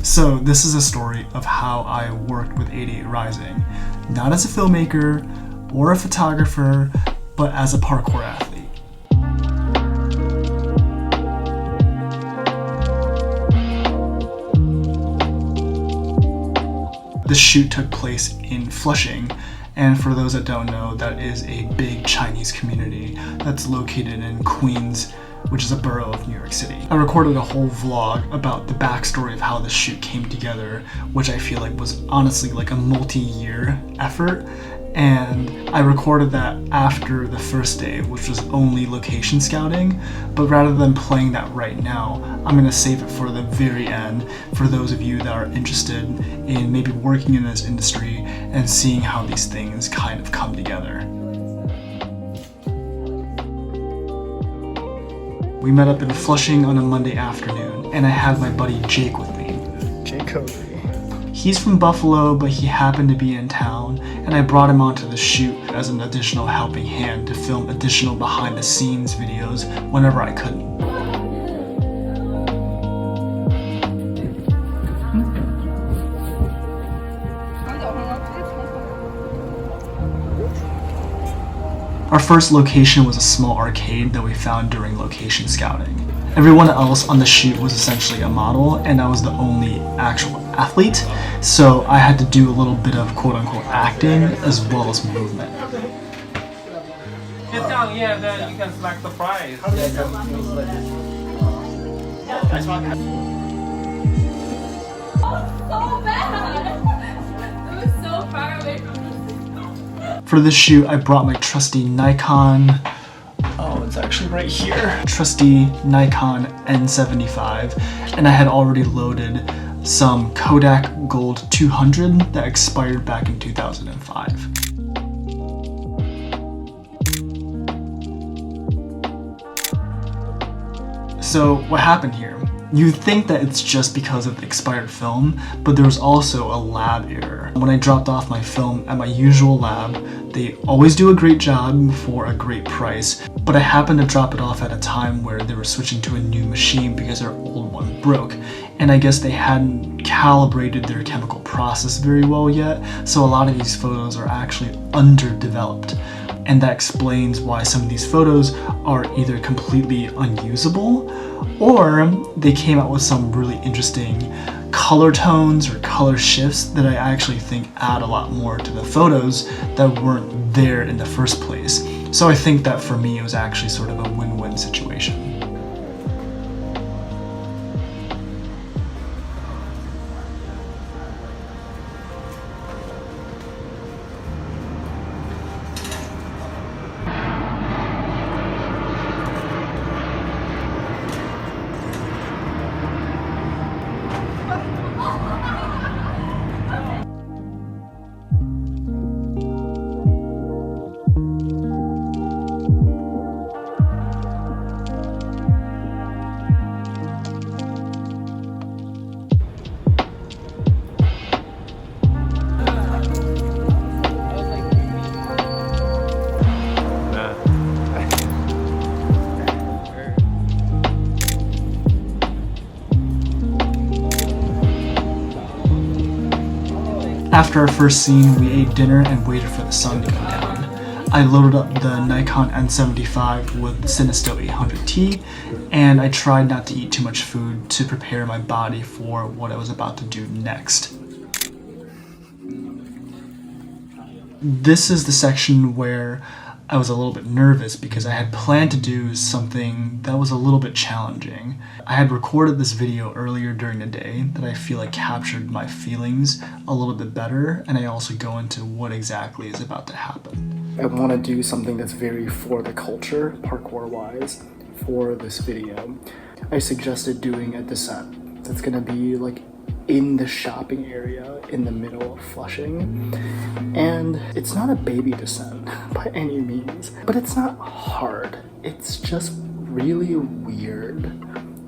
So this is a story of how I worked with 88RISING, not as a filmmaker or a photographer, but as a parkour athlete. The shoot took place in Flushing, and for those that don't know, that is a big Chinese community that's located in Queens, which is a borough of New York City. I recorded a whole vlog about the backstory of how the shoot came together, which I feel like was honestly like a multi-year effort. And I recorded that after the first day, which was only location scouting. But rather than playing that right now, I'm gonna save it for the very end for those of you that are interested in maybe working in this industry and seeing how these things kind of come together. We met up in Flushing on a Monday afternoon, and I had my buddy Jake with me. Jacoby. He's from Buffalo, but he happened to be in town, and I brought him onto the shoot as an additional helping hand to film additional behind-the-scenes videos whenever I couldn't. Our first location was a small arcade that we found during location scouting. Everyone else on the shoot was essentially a model, and I was the only actual athlete, so I had to do a little bit of quote-unquote acting as well as movement. Get down, yeah, then you can select the prize. So bad! It was so far away from me. For this shoot, I brought my trusty Nikon, oh, it's actually right here, trusty Nikon N75, and I had already loaded some Kodak Gold 200 that expired back in 2005. So what happened here? You'd think that it's just because of the expired film, but there was also a lab error. When I dropped off my film at my usual lab, they always do a great job for a great price, but I happened to drop it off at a time where they were switching to a new machine because their old one broke. And I guess they hadn't calibrated their chemical process very well yet, so a lot of these photos are actually underdeveloped. And that explains why some of these photos are either completely unusable or they came out with some really interesting color tones or color shifts that I actually think add a lot more to the photos that weren't there in the first place. So I think that for me it was actually sort of a win-win situation. After our first scene, we ate dinner and waited for the sun to go down. I loaded up the Nikon N75 with Cinesto 800T, and I tried not to eat too much food to prepare my body for what I was about to do next. This is the section where I was a little bit nervous because I had planned to do something that was a little bit challenging. I had recorded this video earlier during the day that I feel like captured my feelings a little bit better, and I also go into what exactly is about to happen. I want to do something that's very for the culture, parkour-wise, for this video. I suggested doing a descent that's going to be like in the shopping area in the middle of Flushing. And it's not a baby descent by any means, but it's not hard. It's just really weird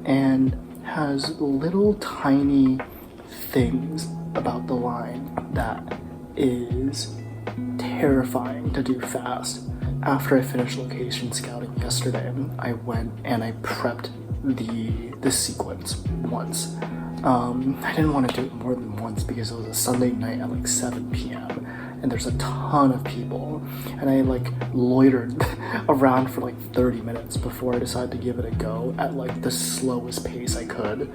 and has little tiny things about the line that is terrifying to do fast. After I finished location scouting yesterday, I went and I prepped the sequence once. I didn't want to do it more than once because it was a Sunday night at like 7 p.m. and there's a ton of people, and I like loitered around for like 30 minutes before I decided to give it a go at like the slowest pace I could,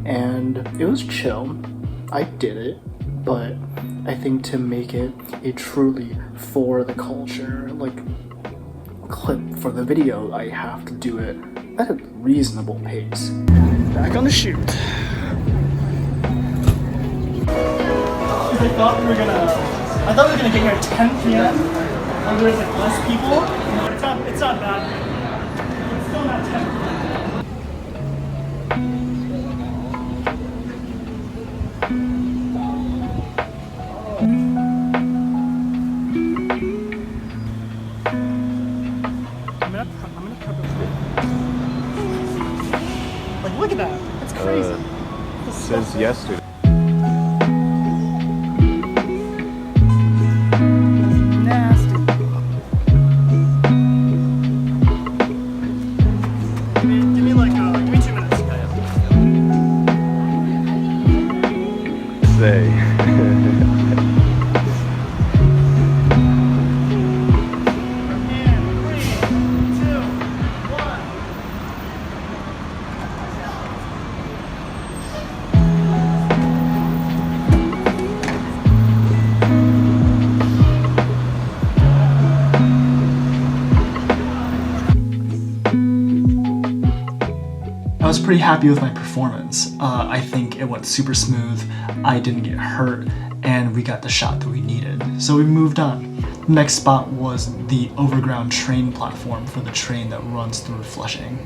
and it was chill. I did it, but I think to make it a truly for the culture like clip for the video, I have to do it at a reasonable pace. Back on the shoot. I thought we were gonna get here at 10 p.m. when there's like less people. It's not bad. It's still not 10 p.m. I'm gonna prep it. Like, look at that. That's crazy. Since yesterday. I was pretty happy with my performance. I think it went super smooth, I didn't get hurt, and we got the shot that we needed. So we moved on. The next spot was the overground train platform for the train that runs through Flushing.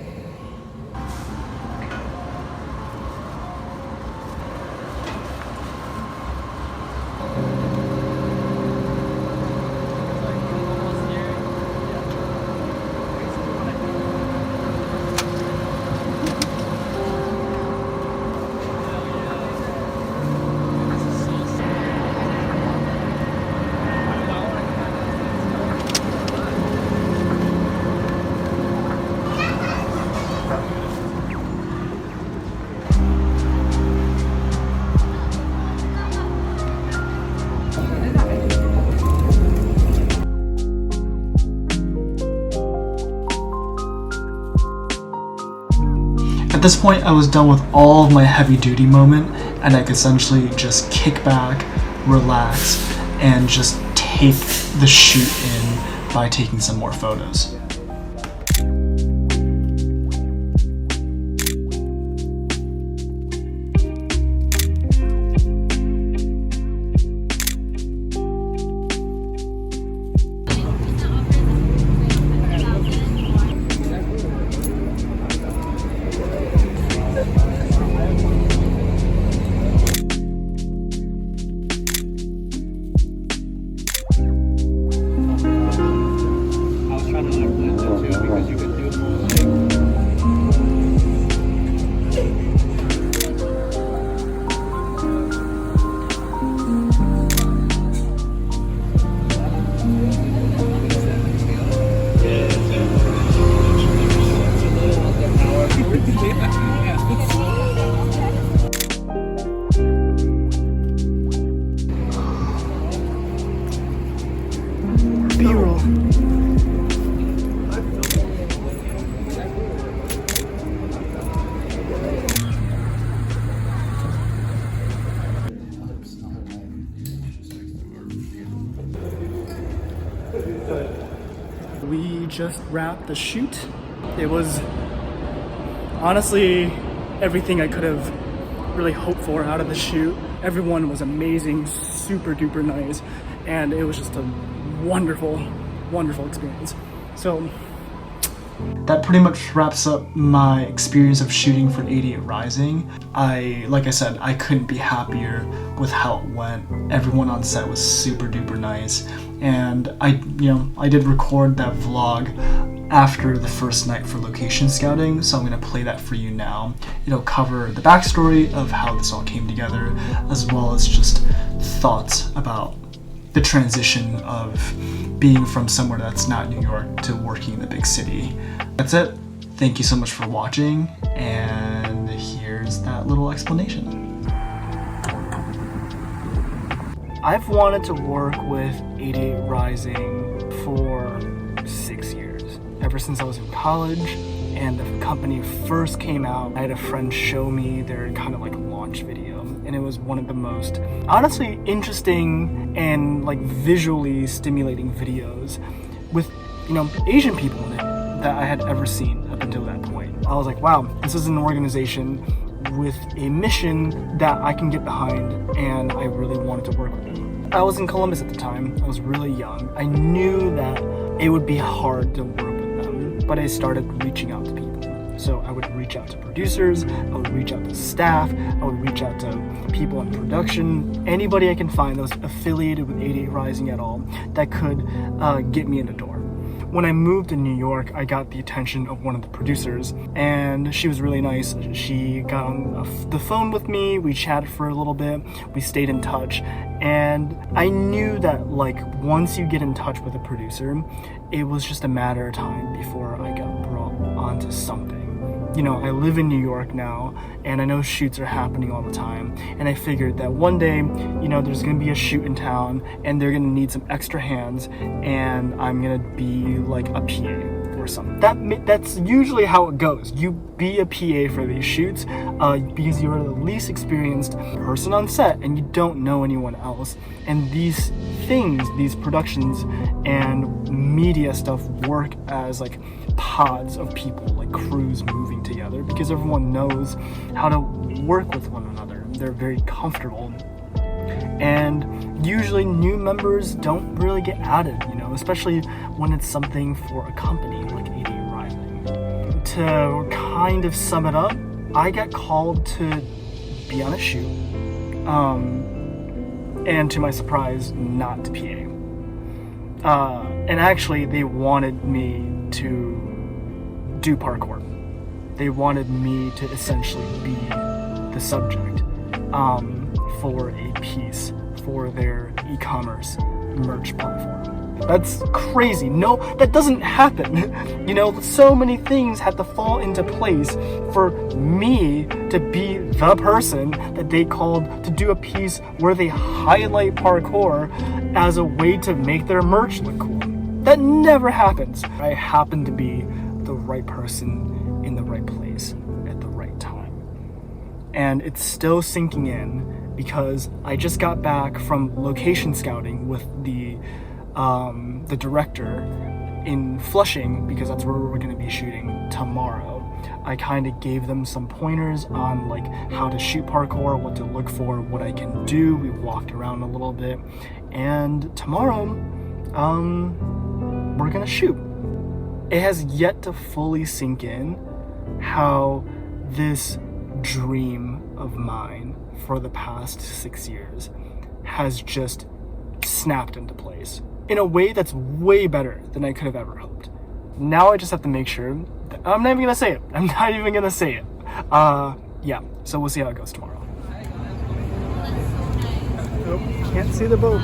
At this point, I was done with all of my heavy-duty moment, and I could essentially just kick back, relax, and just take the shoot in by taking some more photos. B-roll. We just wrapped the shoot. It was honestly everything I could have really hoped for out of the shoot. Everyone was amazing, super duper nice, and it was just a wonderful, wonderful experience. So that pretty much wraps up my experience of shooting for 88RISING. Like I said, I couldn't be happier with how it went. Everyone on set was super duper nice, and I did record that vlog after the first night for location scouting, so I'm gonna play that for you now. It'll cover the backstory of how this all came together, as well as just thoughts about the transition of being from somewhere that's not New York to working in the big city. That's it. Thank you so much for watching, and here's that little explanation. I've wanted to work with 88RISING for 6 years, ever since I was in college and the company first came out. I had a friend show me their kind of like launch video, and it was one of the most honestly interesting and like visually stimulating videos with, you know, Asian people in it that I had ever seen up until that point. I was like, wow, this is an organization with a mission that I can get behind, and I really wanted to work with them. I was in Columbus at the time. I was really young. I knew that it would be hard to work with them, but I started reaching out to people. So I would reach out to producers, I would reach out to staff, I would reach out to people in production, anybody I can find that was affiliated with 88RISING at all that could get me in the door. When I moved to New York, I got the attention of one of the producers, and she was really nice. She got on the phone with me, we chatted for a little bit, we stayed in touch, and I knew that like once you get in touch with a producer, it was just a matter of time before I got brought onto something. You know, I live in New York now, and I know shoots are happening all the time, and I figured that one day, you know, there's gonna be a shoot in town, and they're gonna need some extra hands, and I'm gonna be like a PA or something. That's usually how it goes. You be a PA for these shoots because you're the least experienced person on set, and you don't know anyone else. And these things, these productions and media stuff work as like pods of people, like crews moving together, because everyone knows how to work with one another. They're very comfortable, and usually new members don't really get added, you know, especially when it's something for a company like 88RISING. To kind of sum it up, I got called to be on a shoot, and to my surprise, not to PA. And actually, they wanted me to do parkour. They wanted me to essentially be the subject for a piece for their e-commerce merch platform. That's crazy. No, that doesn't happen. You know, so many things had to fall into place for me to be the person that they called to do a piece where they highlight parkour as a way to make their merch look cool. That never happens. I happen to be the right person in the right place at the right time. And it's still sinking in because I just got back from location scouting with the director in Flushing, because that's where we're going to be shooting tomorrow. I kind of gave them some pointers on like how to shoot parkour, what to look for, what I can do. We walked around a little bit, and tomorrow we're gonna shoot. It has yet to fully sink in how this dream of mine for the past 6 years has just snapped into place in a way that's way better than I could have ever hoped. Now I just have to make sure that I'm not even gonna say it. I'm not even gonna say it. Yeah, so we'll see how it goes tomorrow. Oh, can't see the boat.